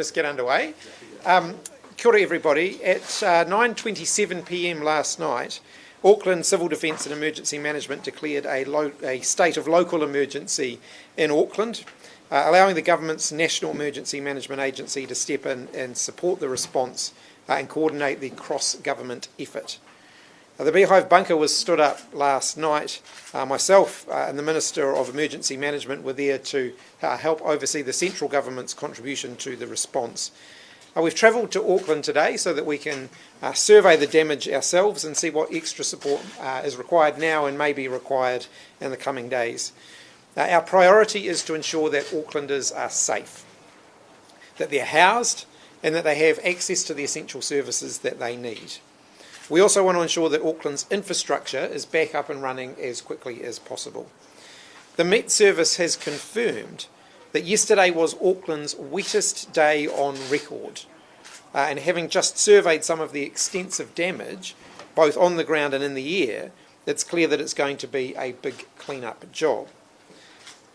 Let's get underway. Kia ora everybody. At 9:27 p.m. last night, Auckland Civil Defence and Emergency Management declared a state of local emergency in Auckland, allowing the government's National Emergency Management Agency to step in and support the response and coordinate the cross-government effort. The Beehive bunker was stood up last night. Myself and the Minister of Emergency Management were there to help oversee the central government's contribution to the response. We've travelled to Auckland today so that we can survey the damage ourselves and see what extra support is required now and may be required in the coming days. Our priority is to ensure that Aucklanders are safe, that they're housed and that they have access to the essential services that they need. We also want to ensure that Auckland's infrastructure is back up and running as quickly as possible. The Met Service has confirmed that yesterday was Auckland's wettest day on record. And having just surveyed some of the extensive damage, both on the ground and in the air, it's clear that it's going to be a big clean-up job.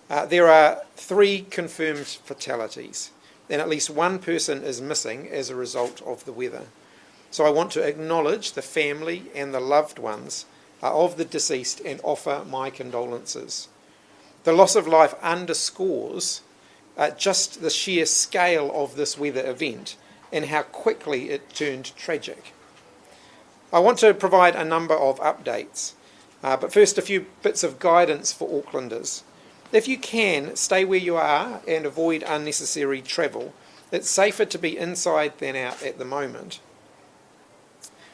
There are 3 confirmed fatalities, and at least 1 person is missing as a result of the weather. So I want to acknowledge the family and the loved ones of the deceased and offer my condolences. The loss of life underscores just the sheer scale of this weather event and how quickly it turned tragic. I want to provide a number of updates, but first a few bits of guidance for Aucklanders. If you can, stay where you are and avoid unnecessary travel. It's safer to be inside than out at the moment.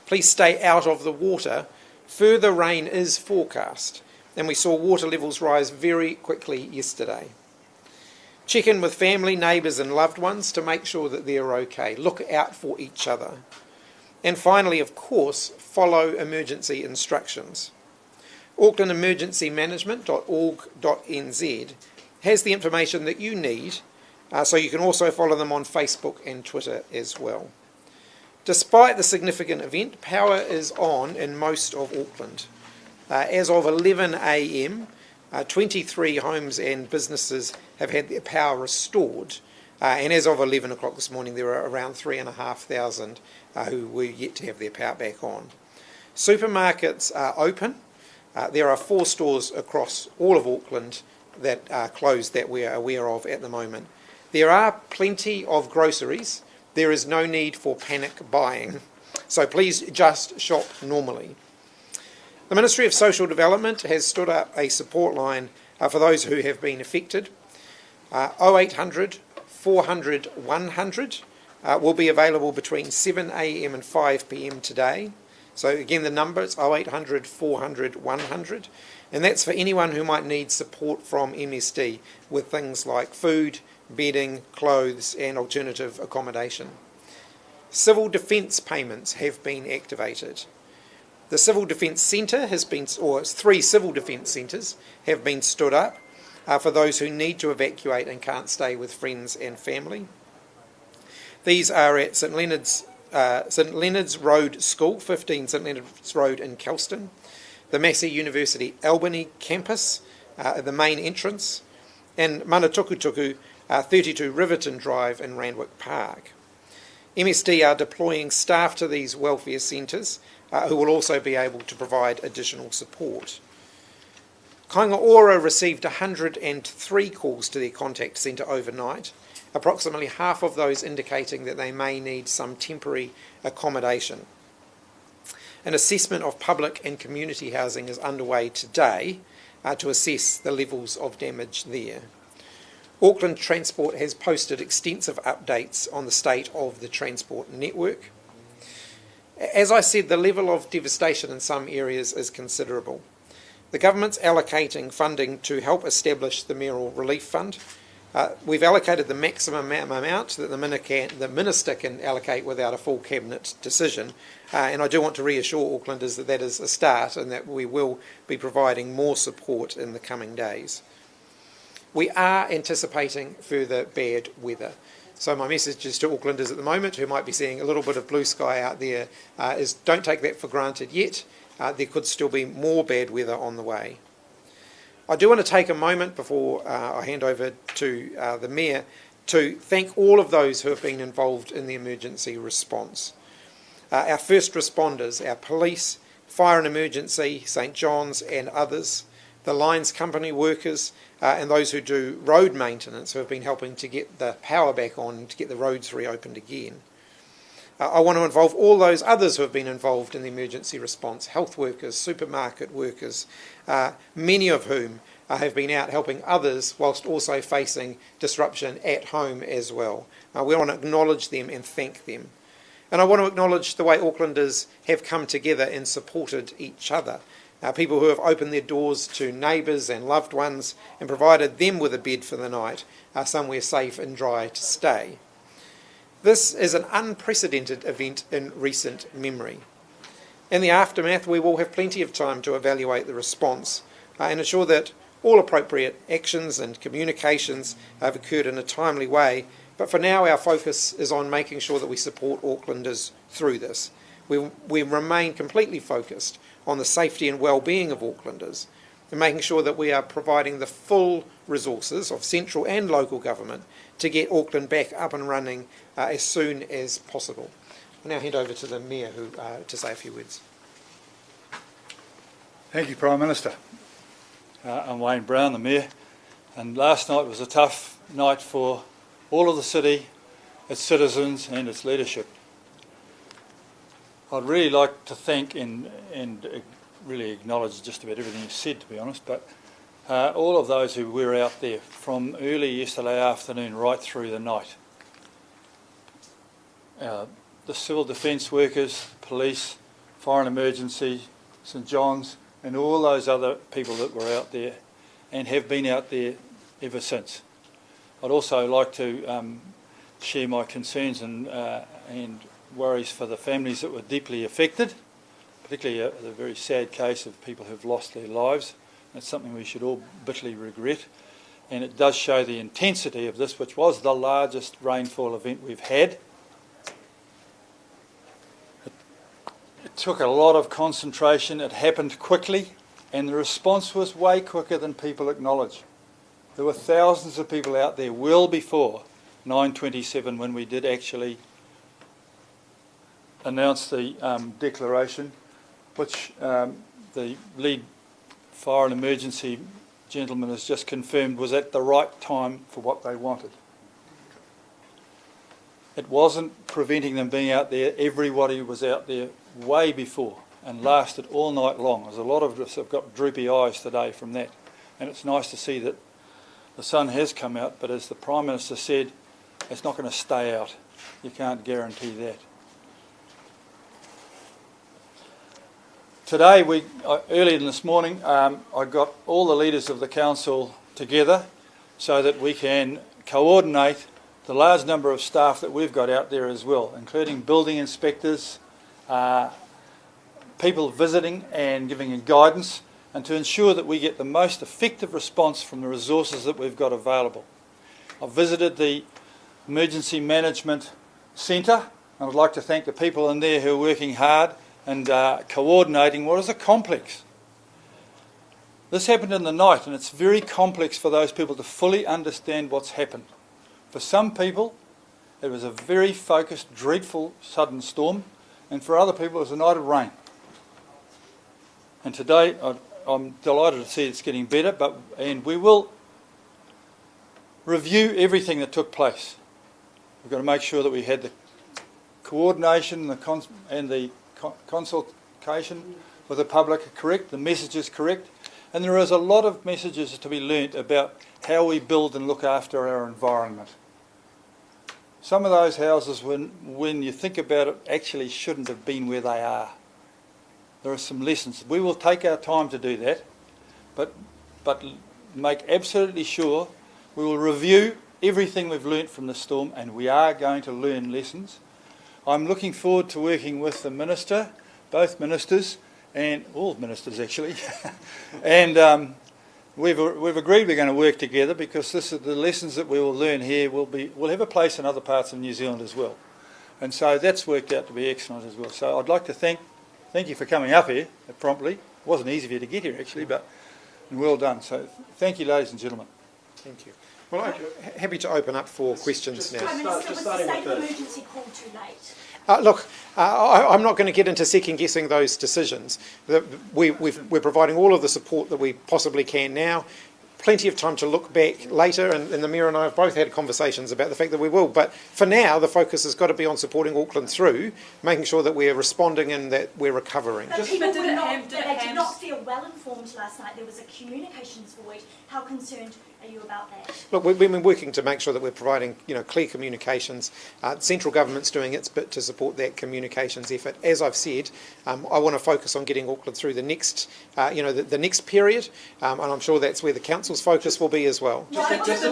Please stay out of the water. Further rain is forecast, and we saw water levels rise very quickly yesterday. Check in with family, neighbours and loved ones to make sure that they're okay. Look out for each other. And finally, of course, follow emergency instructions. AucklandEmergencyManagement.org.nz has the information that you need, so you can also follow them on Facebook and Twitter as well. Despite the significant event, power is on in most of Auckland. As of 11 a.m, 23 homes and businesses have had their power restored, and as of 11 o'clock this morning there are around 3,500 who were yet to have their power back on. Supermarkets are open. There are 4 stores across all of Auckland that are closed that we are aware of at the moment. There are plenty of groceries. There is no need for panic buying, so please just shop normally. The Ministry of Social Development has stood up a support line for those who have been affected. 0800 400 100 will be available between 7 a.m. and 5 p.m. today. So again, the number is 0800 400 100, and that's for anyone who might need support from MSD with things like food, bedding, clothes and alternative accommodation. Civil defence payments have been activated. The Civil Defence Centre has been, or 3 Civil Defence Centres have been stood up for those who need to evacuate and can't stay with friends and family. These are at St Leonard's Road School, 15 St Leonard's Road in Kelston, the Massey University Albany campus, the main entrance, and Manatukutuku 32 Riverton Drive in Randwick Park. MSD are deploying staff to these welfare centres who will also be able to provide additional support. Kaingaora received 103 calls to their contact centre overnight, approximately half of those indicating that they may need some temporary accommodation. An assessment of public and community housing is underway today to assess the levels of damage there. Auckland Transport has posted extensive updates on the state of the transport network. As I said, the level of devastation in some areas is considerable. The government's allocating funding to help establish the Mayoral Relief Fund. We've allocated the maximum amount that the Minister can allocate without a full Cabinet decision, and I do want to reassure Aucklanders that that is a start and that we will be providing more support in the coming days. We are anticipating further bad weather. So my message is to Aucklanders at the moment who might be seeing a little bit of blue sky out there is don't take that for granted yet. There could still be more bad weather on the way. I do want to take a moment before I hand over to the Mayor to thank all of those who have been involved in the emergency response. Our first responders, our police, fire and emergency, St John's and others, the lines company workers and those who do road maintenance who have been helping to get the power back on, to get the roads reopened again. I want to involve all those others who have been involved in the emergency response, health workers, supermarket workers, many of whom have been out helping others whilst also facing disruption at home as well. We want to acknowledge them and thank them. And I want to acknowledge the way Aucklanders have come together and supported each other. People who have opened their doors to neighbours and loved ones and provided them with a bed for the night, somewhere safe and dry to stay. This is an unprecedented event in recent memory. In the aftermath, we will have plenty of time to evaluate the response and ensure that all appropriate actions and communications have occurred in a timely way. But for now, our focus is on making sure that we support Aucklanders through this. We remain completely focused on the safety and well-being of Aucklanders and making sure that we are providing the full resources of central and local government to get Auckland back up and running as soon as possible. I'll now hand over to the Mayor to say a few words. Thank you, Prime Minister. I'm Wayne Brown, the Mayor, and last night was a tough night for all of the city, its citizens and its leadership. I'd really like to thank and really acknowledge just about everything you said, to be honest, but all of those who were out there from early yesterday afternoon right through the night. The civil defence workers, police, fire and emergency, St John's, and all those other people that were out there and have been out there ever since. I'd also like to share my concerns and worries for the families that were deeply affected, particularly the very sad case of people who've lost their lives. That's something we should all bitterly regret, and it does show the intensity of this, which was the largest rainfall event we've had. It took a lot of concentration, it happened quickly, and the response was way quicker than people acknowledge. There were thousands of people out there well before 9:27 when we did actually announce the declaration, which the lead fire and emergency gentleman has just confirmed was at the right time for what they wanted. It wasn't preventing them being out there. Everybody was out there way before and lasted all night long. There's a lot of us have got droopy eyes today from that, and it's nice to see that the sun has come out, but as the Prime Minister said, it's not going to stay out. You can't guarantee that. Today, earlier this morning, I got all the leaders of the council together so that we can coordinate the large number of staff that we've got out there as well, including building inspectors, people visiting and giving guidance, and to ensure that we get the most effective response from the resources that we've got available. I've visited the Emergency Management Centre, and I'd like to thank the people in there who are working hard and coordinating what is a complex. This happened in the night, and it's very complex for those people to fully understand what's happened. For some people, it was a very focused, dreadful, sudden storm, and for other people, it was a night of rain. And today, I'm delighted to see it's getting better, and we will review everything that took place. We've got to make sure that we had the coordination and the consultation with the public correct, the messages correct, and there is a lot of messages to be learnt about how we build and look after our environment. Some of those houses, when you think about it, actually shouldn't have been where they are. There are some lessons. We will take our time to do that, but make absolutely sure we will review everything we've learnt from the storm, and we are going to learn lessons. I'm looking forward to working with the Minister, both Ministers, and all Ministers actually, and we've agreed we're going to work together because the lessons that we will learn here will have a place in other parts of New Zealand as well. And so that's worked out to be excellent as well. So I'd like to thank you for coming up here promptly. It wasn't easy for you to get here actually, but well done. So thank you, ladies and gentlemen. Thank you. Well, I'm happy to open up for questions now. Prime Minister, was the state of emergency called too late? Look, I'm not going to get into second-guessing those decisions. We're providing all of the support that we possibly can now. Plenty of time to look back later, and the Mayor and I have both had conversations about the fact that we will. But for now, the focus has got to be on supporting Auckland through, making sure that we're responding and that we're recovering. But people did not feel well informed last night. There was a communications void. How concerned are you about that? Look, we've been working to make sure that we're providing, clear communications. Central government's doing its bit to support that communications effort. As I've said, I want to focus on getting Auckland through the next, the next period, and I'm sure that's where the council's focus will be as well. Just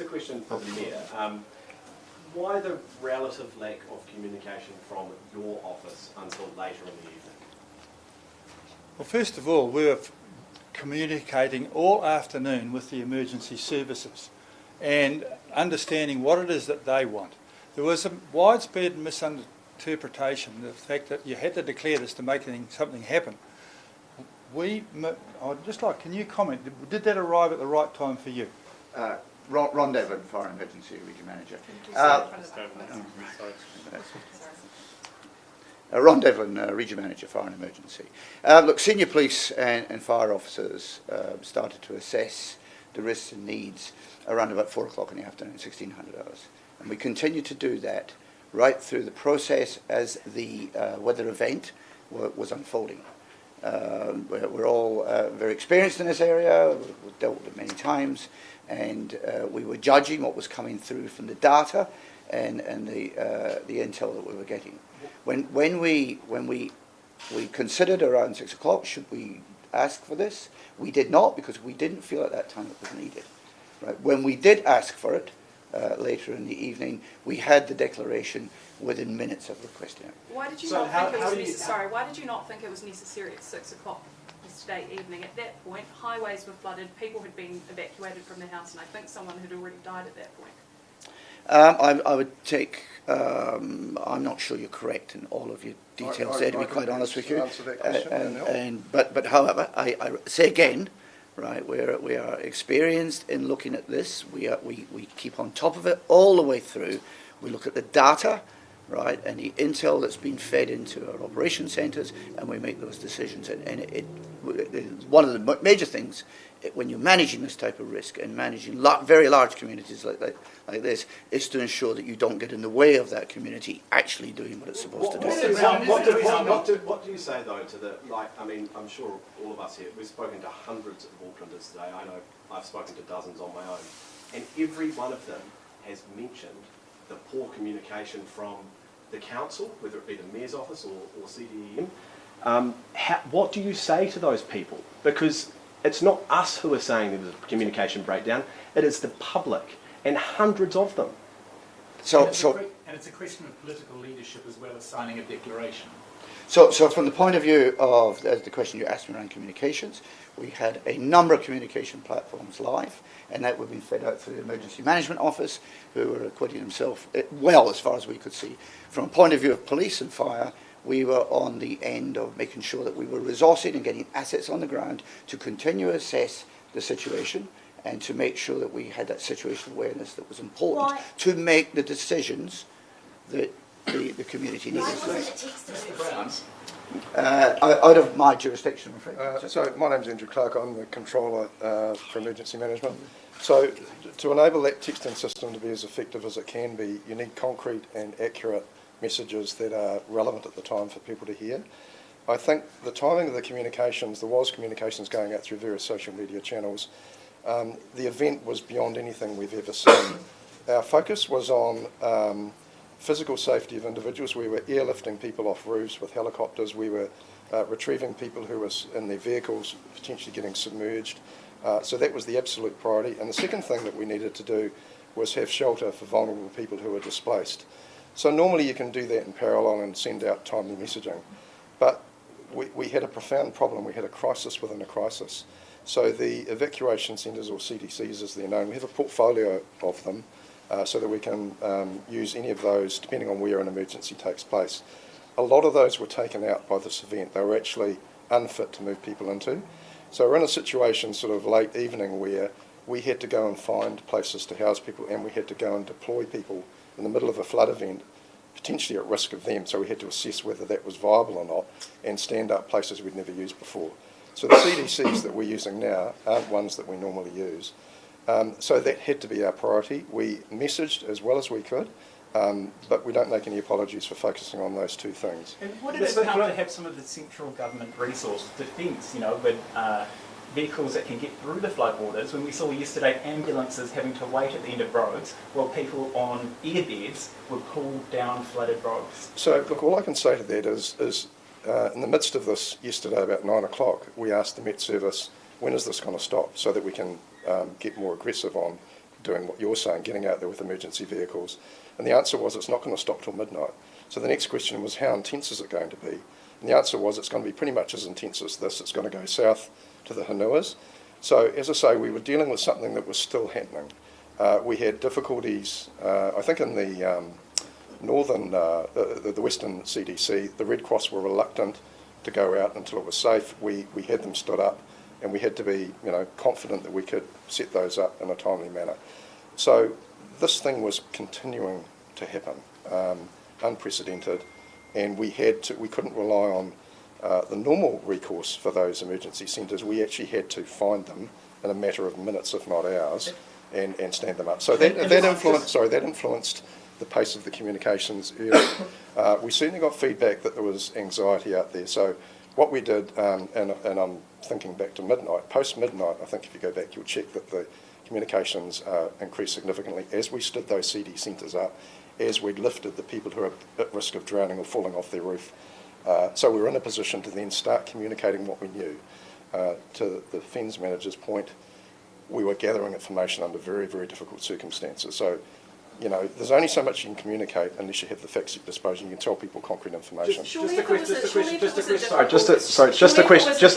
a question for the Mayor. Why the relative lack of communication from your office until later in the evening? Well, first of all, we were communicating all afternoon with the emergency services and understanding what it is that they want. There was a widespread misinterpretation, the fact that you had to declare this to make something happen. I'd just like, can you comment, did that arrive at the right time for you? Ron Devlin, Foreign Emergency Region Manager. Ron Devlin, Region Manager, Foreign Emergency. Look, senior police and fire officers started to assess the risks and needs around about 4 o'clock in the afternoon, 1600 hours. And we continue to do that right through the process as the weather event was unfolding. We're all very experienced in this area, we've dealt with it many times, and we were judging what was coming through from the data and the intel that we were getting. When we considered around 6 o'clock, should we ask for this? We did not, because we didn't feel at that time it was needed. Right? When we did ask for it later in the evening, we had the declaration within minutes of requesting it. Why did you Why did you not think it was necessary at 6 o'clock yesterday evening? At that point, highways were flooded, people had been evacuated from their house, and I think someone had already died at that point. I would take, I'm not sure you're correct in all of your details there, to be quite honest with you. But however, I say again, right, we are experienced in looking at this. We keep on top of it all the way through. We look at the data, right, and the intel that's been fed into our operation centres, and we make those decisions. And one of the major things when you're managing this type of risk and managing very large communities like this is to ensure that you don't get in the way of that community actually doing what it's supposed to do. What do you say though to the, I mean, I'm sure all of us here, we've spoken to hundreds of Aucklanders today. I know I've spoken to dozens on my own, and every one of them has mentioned the poor communication from the council, whether it be the Mayor's office or CDEM. What do you say to those people? Because it's not us who are saying there's a communication breakdown, it is the public, and hundreds of them. And it's a question of political leadership as well as signing a declaration. So from the point of view of the question you asked me around communications, we had a number of communication platforms live, and that would be fed out through the Emergency Management Office, who were acquitting themselves well as far as we could see. From a point of view of police and fire, we were on the end of making sure that we were resourcing and getting assets on the ground to continue to assess the situation and to make sure that we had that situational awareness that was important to make the decisions that the community needed to make. Out of my jurisdiction, I'm afraid. So my name's Andrew Clark, I'm the controller for emergency management. So to enable that texting system to be as effective as it can be, you need concrete and accurate messages that are relevant at the time for people to hear. I think the timing of the communications, there was communications going out through various social media channels. The event was beyond anything we've ever seen. Our focus was on physical safety of individuals. We were airlifting people off roofs with helicopters. We were retrieving people who were in their vehicles, potentially getting submerged. So that was the absolute priority. And the second thing that we needed to do was have shelter for vulnerable people who were displaced. So normally you can do that in parallel and send out timely messaging. But we had a profound problem. We had a crisis within a crisis. So the evacuation centres, or CDCs as they're known, we have a portfolio of them so that we can use any of those depending on where an emergency takes place. A lot of those were taken out by this event. They were actually unfit to move people into. So we're in a situation sort of late evening where we had to go and find places to house people, and we had to go and deploy people in the middle of a flood event, potentially at risk of them, so we had to assess whether that was viable or not and stand up places we'd never used before. So the CDCs that we're using now aren't ones that we normally use. So that had to be our priority. We messaged as well as we could, but we don't make any apologies for focusing on those two things. And would it help to have some of the central government resource defence, you know, with vehicles that can get through the floodwaters? When we saw yesterday ambulances having to wait at the end of roads while people on airbeds were pulled down flooded roads. So look, all I can say to that is in the midst of this yesterday about 9 o'clock, we asked the Met Service, when is this going to stop, so that we can get more aggressive on doing what you're saying, getting out there with emergency vehicles. And the answer was it's not going to stop till midnight. So the next question was, how intense is it going to be? And the answer was it's going to be pretty much as intense as this. It's going to go south to the Hanuas. So as I say, we were dealing with something that was still happening. We had difficulties, I think in the northern, the western CDC, the Red Cross were reluctant to go out until it was safe. We had them stood up, and we had to be, confident that we could set those up in a timely manner. So this thing was continuing to happen, unprecedented, and we couldn't rely on the normal recourse for those emergency centres. We actually had to find them in a matter of minutes, if not hours, and stand them up. So that influenced the pace of the communications early. We certainly got feedback that there was anxiety out there. So what we did, and I'm thinking back to midnight, post-midnight, I think if you go back, you'll check that the communications increased significantly as we stood those CD centres up, as we lifted the people who are at risk of drowning or falling off their roof. So we were in a position to then start communicating what we knew. To the FENS manager's point, we were gathering information under very, very difficult circumstances. So, there's only so much you can communicate unless you have the facts at your disposal. You can tell people concrete information. Just a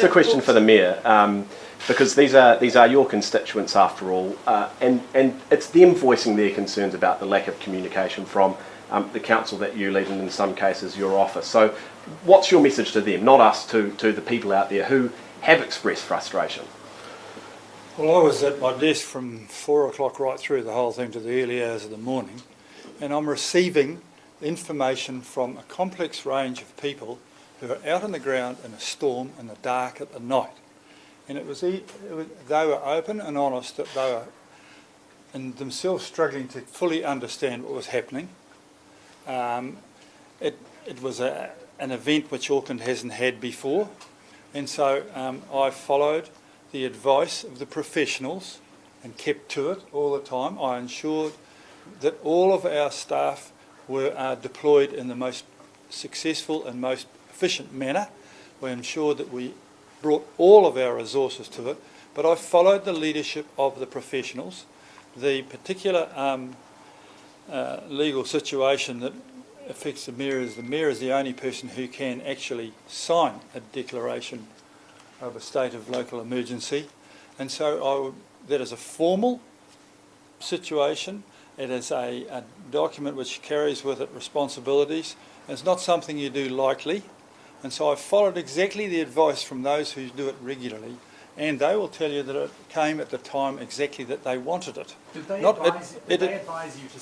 question for the Mayor, because these are your constituents after all, and it's them voicing their concerns about the lack of communication from the council that you lead, and in some cases your office. So what's your message to them, not us, to the people out there who have expressed frustration? Well, I was at my desk from 4 o'clock right through the whole thing to the early hours of the morning, and I'm receiving information from a complex range of people who are out on the ground in a storm in the dark at the night. And they were open and honest that they were in themselves struggling to fully understand what was happening. It was an event which Auckland hasn't had before, and so I followed the advice of the professionals and kept to it all the time. I ensured that all of our staff were deployed in the most successful and most efficient manner. We ensured that we brought all of our resources to it, but I followed the leadership of the professionals. The particular legal situation that affects the Mayor is the only person who can actually sign a declaration of a state of local emergency, and so that is a formal situation. It is a document which carries with it responsibilities. It's not something you do lightly, and so I followed exactly the advice from those who do it regularly, and they will tell you that it came at the time exactly that they wanted it. Did they advise you to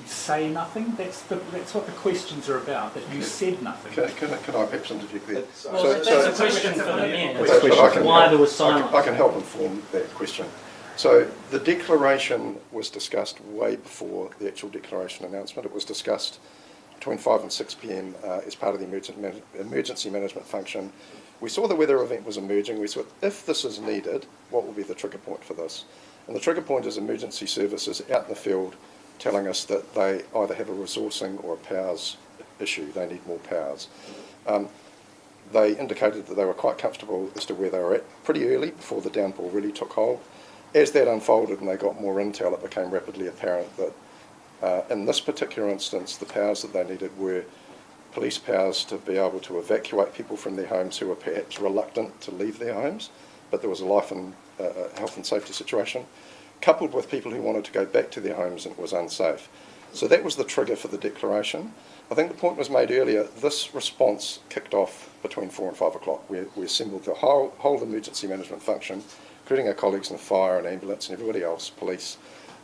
say nothing? That's what the questions are about, that you said nothing. Can I perhaps interject there? Well, that's a question for the Mayor. Why there was silence? I can help inform that question. So the declaration was discussed way before the actual declaration announcement. It was discussed between 5 and 6 p.m. As part of the emergency management function. We saw the weather event was emerging. We thought, if this is needed, what will be the trigger point for this? And the trigger point is emergency services out in the field telling us that they either have a resourcing or a powers issue. They need more powers. They indicated that they were quite comfortable as to where they were at pretty early before the downpour really took hold. As that unfolded and they got more intel, it became rapidly apparent that in this particular instance, the powers that they needed were police powers to be able to evacuate people from their homes who were perhaps reluctant to leave their homes, but there was a life and health and safety situation, coupled with people who wanted to go back to their homes and it was unsafe. So that was the trigger for the declaration. I think the point was made earlier, this response kicked off between 4 and 5 o'clock. We assembled the whole emergency management function, including our colleagues in the fire and ambulance and everybody else, police,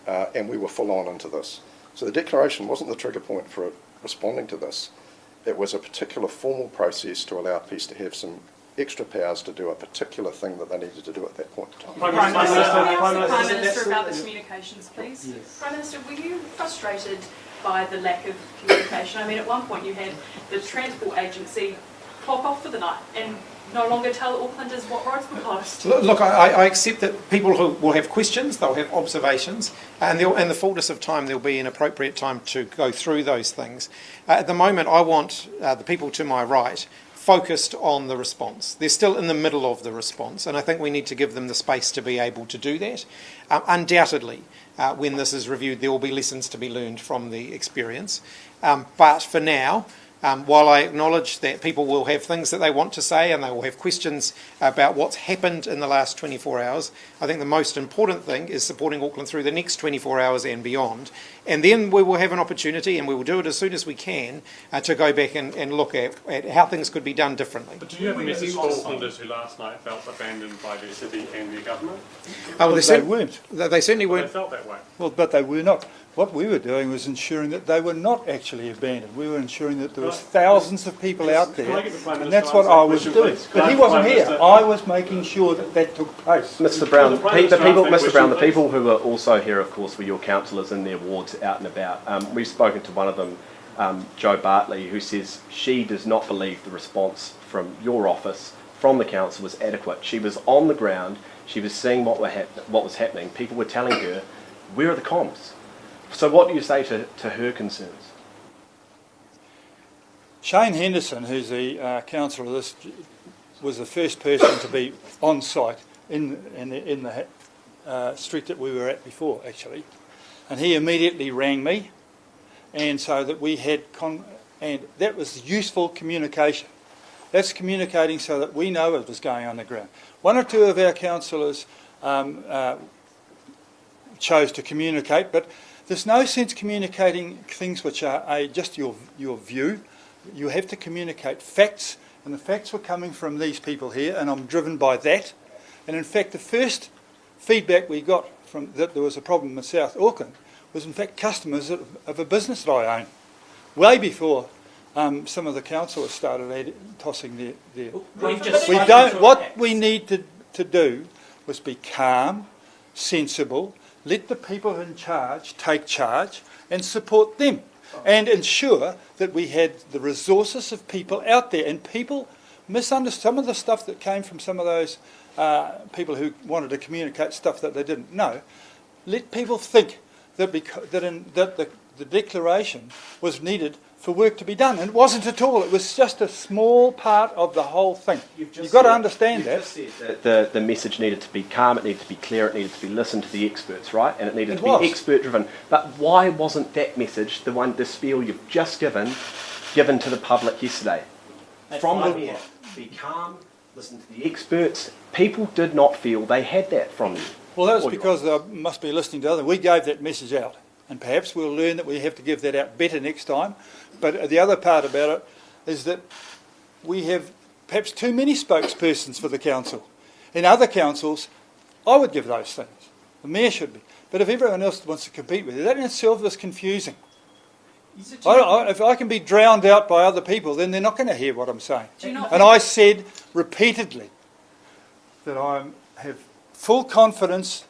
and we were full on into this. So the declaration wasn't the trigger point for responding to this. It was a particular formal process to allow peace to have some extra powers to do a particular thing that they needed to do at that point in time. Prime Minister, about the communications, please. Yes. Prime Minister, were you frustrated by the lack of communication? I mean, at one point you had the Transport Agency clock off for the night and no longer tell Aucklanders what roads were closed. Look, I accept that people who will have questions, they'll have observations, and in the fullness of time there'll be an appropriate time to go through those things. At the moment, I want the people to my right focused on the response. They're still in the middle of the response, and I think we need to give them the space to be able to do that. Undoubtedly, when this is reviewed, there will be lessons to be learned from the experience. But for now, while I acknowledge that people will have things that they want to say and they will have questions about what's happened in the last 24 hours, I think the most important thing is supporting Auckland through the next 24 hours and beyond. And then we will have an opportunity, and we will do it as soon as we can, to go back and look at how things could be done differently. But do you have a message to Aucklanders who last night felt abandoned by their city and their government? Well, they weren't. They certainly weren't. They felt that way. Well, but they were not. What we were doing was ensuring that they were not actually abandoned. We were ensuring that there was thousands of people out there, and that's what I was doing. But he wasn't here. I was making sure that that took place. Mr. Brown, the people who are also here, of course, were your councillors in their wards out and about. We've spoken to one of them, Jo Bartley, who says she does not believe the response from your office, from the council, was adequate. She was on the ground. She was seeing what was happening. People were telling her, where are the comms? So what do you say to her concerns? Shane Henderson, who's the councillor of this, was the first person to be on site in the street that we were at before, actually. And he immediately rang me, and so that we had, and that was useful communication. That's communicating so that we know what was going on the ground. One or two of our councillors chose to communicate, but there's no sense communicating things which are just your view. You have to communicate facts, and the facts were coming from these people here, and I'm driven by that. And in fact, the first feedback we got from that there was a problem in South Auckland was in fact customers of a business that I own, way before some of the councillors started tossing their what we need to do was be calm, sensible, let the people in charge take charge and support them, and ensure that we had the resources of people out there. And people misunderstood some of the stuff that came from some of those people who wanted to communicate stuff that they didn't know. Let people think that the declaration was needed for work to be done, and it wasn't at all. It was just a small part of the whole thing. You've got to understand that. Just said that the message needed to be calm, it needed to be clear, it needed to be listened to the experts, right? And it needed to be expert-driven. But why wasn't that message, the spiel you've just given to the public yesterday? From the mayor, be calm, listen to the experts. People did not feel they had that from you. Well, that was because they must be listening to others. We gave that message out, and perhaps we'll learn that we have to give that out better next time. But the other part about it is that we have perhaps too many spokespersons for the council. In other councils, I would give those things. The mayor should be. But if everyone else wants to compete with it, that in itself is confusing. If I can be drowned out by other people, then they're not going to hear what I'm saying. And I said repeatedly that I have full confidence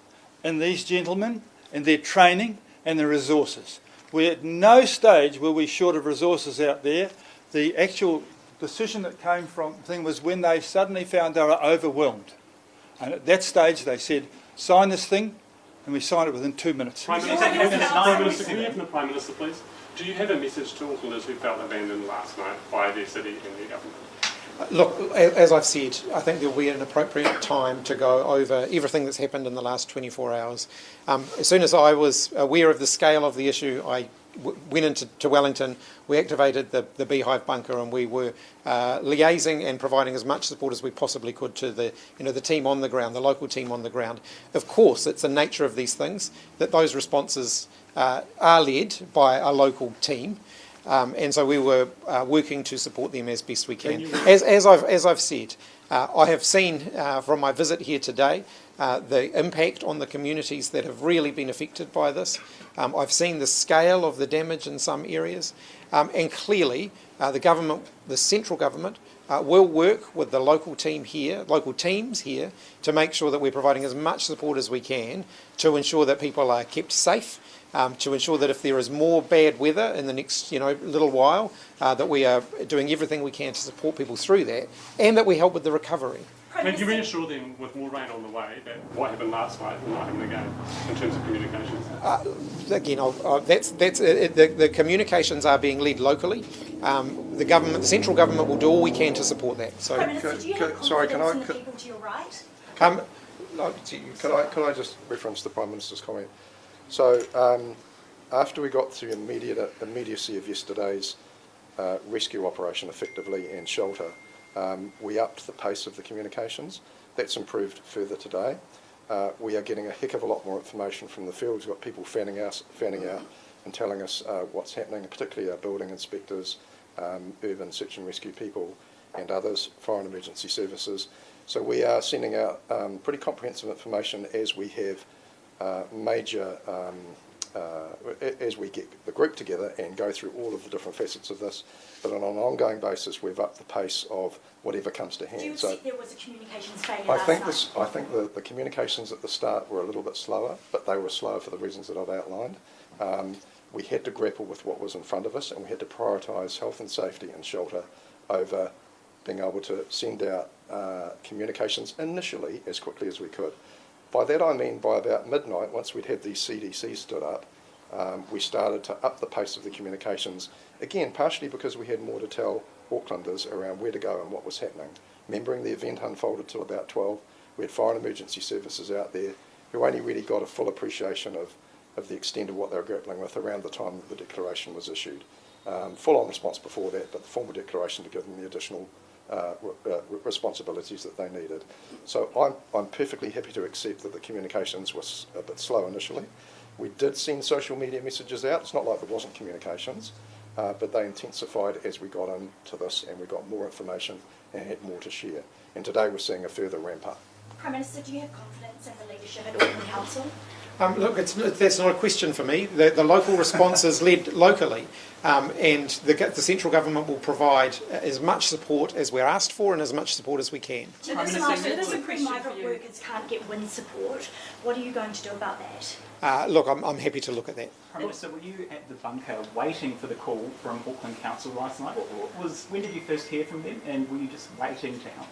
in these gentlemen and their training and their resources. We're at no stage were we short of resources out there. The actual decision that came from the thing was when they suddenly found they were overwhelmed. And at that stage they said, sign this thing, and we signed it within 2 minutes. Prime Minister, can we have the Prime Minister, please? Do you have a message to Aucklanders who felt abandoned last night by their city and their government? Look, as I've said, I think there'll be an appropriate time to go over everything that's happened in the last 24 hours. As soon as I was aware of the scale of the issue, I went into Wellington, we activated the Beehive bunker, and we were liaising and providing as much support as we possibly could to the team on the ground, the local team on the ground. Of course, it's the nature of these things that those responses are led by a local team. And so we were working to support them as best we can. As I've said, I have seen from my visit here today the impact on the communities that have really been affected by this. I've seen the scale of the damage in some areas, and clearly the central government will work with the local teams here to make sure that we're providing as much support as we can to ensure that people are kept safe. To ensure that if there is more bad weather in the next little while, that we are doing everything we can to support people through that, and that we help with the recovery. Can you reassure them with more rain on the way that what happened last night will not happen again in terms of communications? Again, the communications are being led locally. The central government will do all we can to support that. So, Prime Minister, do you have confidence in the people to your right? Can I just reference the Prime Minister's comment? So after we got through immediacy of yesterday's rescue operation effectively and shelter, we upped the pace of the communications. That's improved further today. We are getting a heck of a lot more information from the field. We've got people fanning out and telling us what's happening, particularly our building inspectors, urban search and rescue people and others, foreign emergency services. So we are sending out pretty comprehensive information as we have as we get the group together and go through all of the different facets of this. But on an ongoing basis, we've upped the pace of whatever comes to hand. Do you think there was a communications failure I last night? I think the communications at the start were a little bit slower, but they were slower for the reasons that I've outlined. We had to grapple with what was in front of us, and we had to prioritise health and safety and shelter over being able to send out communications initially as quickly as we could. By that I mean by about midnight, once we'd had these CDCs stood up, we started to up the pace of the communications, again, partially because we had more to tell Aucklanders around where to go and what was happening. Remembering the event unfolded till about 12, we had foreign emergency services out there who only really got a full appreciation of the extent of what they were grappling with around the time that the declaration was issued. Full-on response before that, but the formal declaration to give them the additional responsibilities that they needed. So I'm perfectly happy to accept that the communications was a bit slow initially. We did send social media messages out. It's not like there wasn't communications, but they intensified as we got into this and we got more information and had more to share. And today we're seeing a further ramp up. Prime Minister, do you have confidence in the leadership at Auckland Council? Look, that's not a question for me. The local response is led locally, and the central government will provide as much support as we're asked for and as much support as we can. So this migrant workers can't get wind support. What are you going to do about that? Look, I'm happy to look at that. Prime Minister, were you at the bunker waiting for the call from Auckland Council last night? When did you first hear from them, and were you just waiting to help?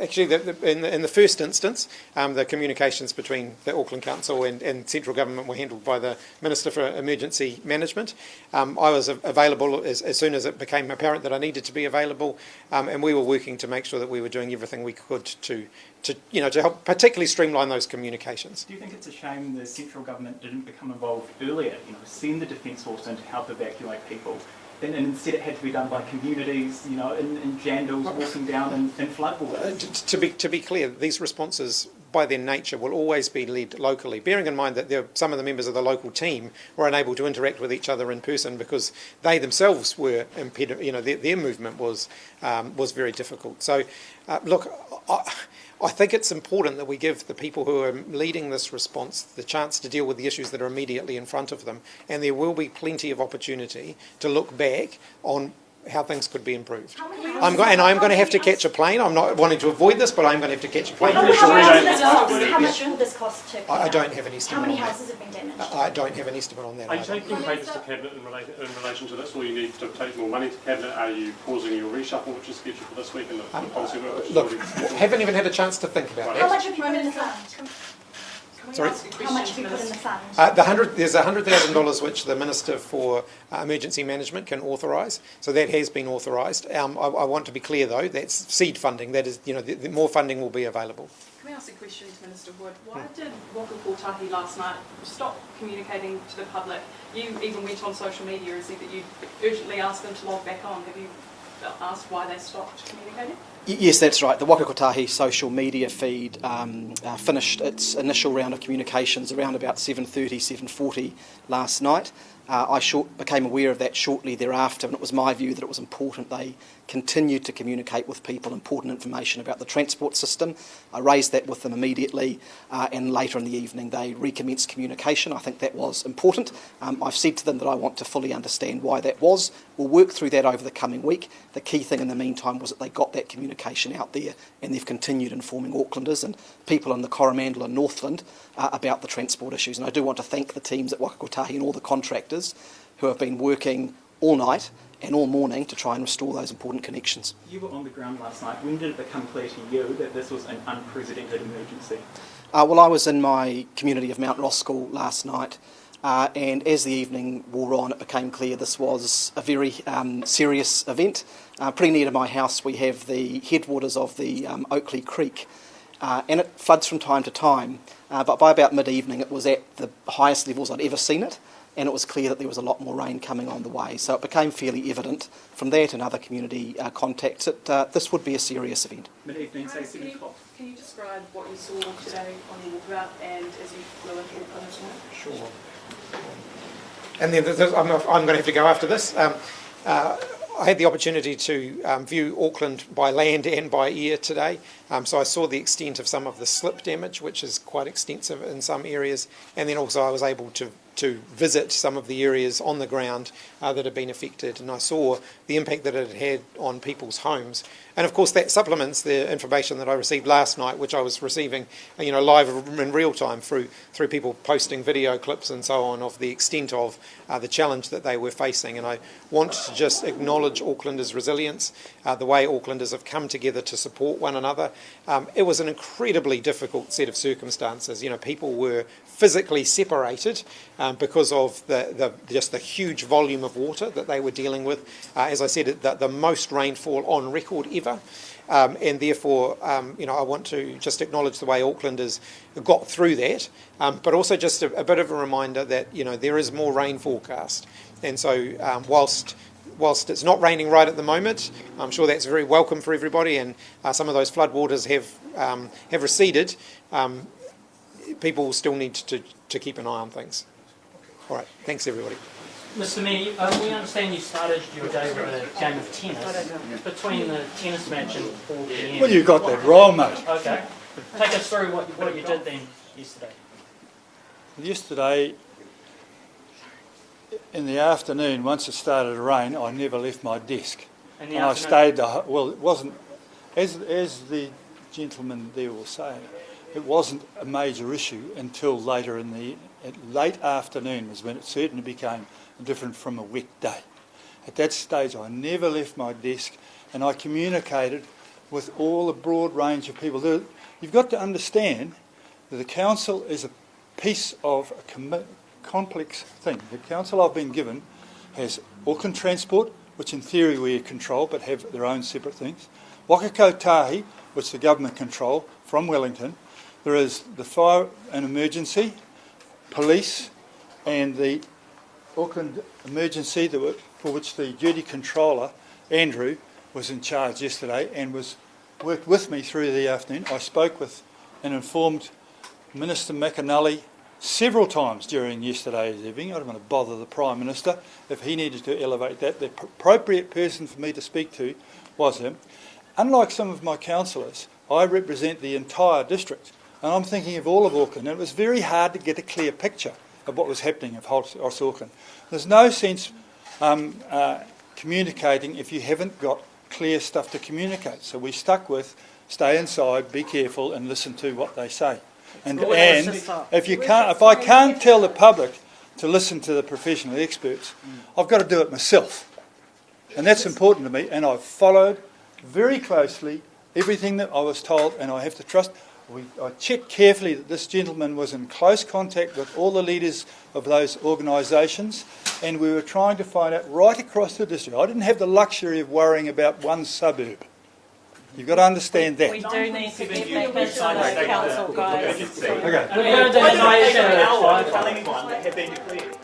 Actually, in the first instance, the communications between the Auckland Council and central government were handled by the Minister for Emergency Management. I was available as soon as it became apparent that I needed to be available, and we were working to make sure that we were doing everything we could to help particularly streamline those communications. Do you think it's a shame the central government didn't become involved earlier? Send the Defence Force in to help evacuate people. And instead it had to be done by communities, in jandals walking down in flood waters. To be clear, these responses by their nature will always be led locally, bearing in mind that some of the members of the local team were unable to interact with each other in person because they themselves were impeded, their movement was very difficult. So, look, I think it's important that we give the people who are leading this response the chance to deal with the issues that are immediately in front of them, and there will be plenty of opportunity to look back on how things could be improved. I'm going to have to catch a plane. I'm not wanting to avoid this, but I'm going to have to catch a plane. How much will this cost to I don't have an estimate. How many on houses have been damaged? I don't have an estimate on that. Are you taking papers to Cabinet in relation to this, or you need to take more money to Cabinet? Are you pausing your reshuffle, which is scheduled for this week, and the policy work? Look, haven't even had a chance to think about How that. much have you put in the fund? Can we Sorry? ask a How much have question you to put in the Minister? fund? There's $100,000 which the Minister for Emergency Management can authorise, so that has been authorised. I want to be clear though, that's seed funding. That is, the more funding will be available. Can we ask a question to Minister Wood? Why did Waka Kotahi last night stop communicating to the public? You even went on social media and said that you urgently asked them to log back on. Have you asked why they stopped communicating? Yes, that's right. The Waka Kotahi social media feed finished its initial round of communications around about 7:30, 7:40 last night. I became aware of that shortly thereafter, and it was my view that it was important they continued to communicate with people important information about the transport system. I raised that with them immediately, and later in the evening they recommenced communication. I think that was important. I've said to them that I want to fully understand why that was. We'll work through that over the coming week. The key thing in the meantime was that they got that communication out there, and they've continued informing Aucklanders and people in the Coromandel and Northland about the transport issues. And I do want to thank the teams at Waka Kotahi and all the contractors who have been working all night and all morning to try and restore those important connections. You were on the ground last night. When did it become clear to you that this was an unprecedented emergency? Well, I was in my community of Mount Roskill last night, and as the evening wore on, it became clear this was a very serious event. Pretty near to my house, we have the headwaters of the Oakley Creek, and it floods from time to time, but by about mid-evening it was at the highest levels I'd ever seen it, and it was clear that there was a lot more rain coming on the way. So it became fairly evident from that and other community contacts that this would be a serious event. Mid-evening, say 7 o'clock. Can you describe what you saw today on your walkabout and as you flew into Auckland this morning? Sure. And then I'm going to have to go after this. I had the opportunity to view Auckland by land and by air today, so I saw the extent of some of the slip damage, which is quite extensive in some areas, and then also I was able to visit some of the areas on the ground that have been affected, and I saw the impact that it had on people's homes. And of course that supplements the information that I received last night, which I was receiving live in real time through people posting video clips and so on of the extent of the challenge that they were facing. And I want to just acknowledge Aucklanders' resilience, the way Aucklanders have come together to support one another. It was an incredibly difficult set of circumstances. People were physically separated because of just the huge volume of water that they were dealing with. As I said, the most rainfall on record ever. And therefore, I want to just acknowledge the way Aucklanders got through that, but also just a bit of a reminder that, there is more rain forecast. And so whilst it's not raining right at the moment, I'm sure that's very welcome for everybody, and some of those floodwaters have receded. People still need to keep an eye on things. All right, thanks everybody. Mr. Mayor, we understand you started your day with a game of tennis. Between the tennis match and 4 p.m. Well, you got that wrong, mate. Okay. Take us through what you did then yesterday. Yesterday, in the afternoon, once it started to rain, I never left my desk. And I stayed, it wasn't, as the gentleman there will say, it wasn't a major issue until later in the late afternoon was when it certainly became different from a wet day. At that stage I never left my desk, and I communicated with all the broad range of people. You've got to understand that the council is a piece of a complex thing. The council I've been given has Auckland Transport, which in theory we control but have their own separate things, Waka Kotahi, which the government control from Wellington. There is the fire and emergency, police, and the Auckland emergency for which the duty controller, Andrew, was in charge yesterday and worked with me through the afternoon. I spoke with and informed Minister McAnulty several times during yesterday's evening. I don't want to bother the Prime Minister if he needed to elevate that. The appropriate person for me to speak to was him. Unlike some of my councillors, I represent the entire district, and I'm thinking of all of Auckland, and it was very hard to get a clear picture of what was happening across Auckland. There's no sense communicating if you haven't got clear stuff to communicate. So we stuck with stay inside, be careful, and listen to what they say. And if I can't tell the public to listen to the professional experts, I've got to do it myself. And that's important to me, and I've followed very closely everything that I was told, and I have to trust. I checked carefully that this gentleman was in close contact with all the leaders of those organisations, and we were trying to find out right across the district. I didn't have the luxury of worrying about one suburb. You've got to understand that. We do need to get back inside the council, guys. Okay. We're going to do the Telling anyone that had been declared.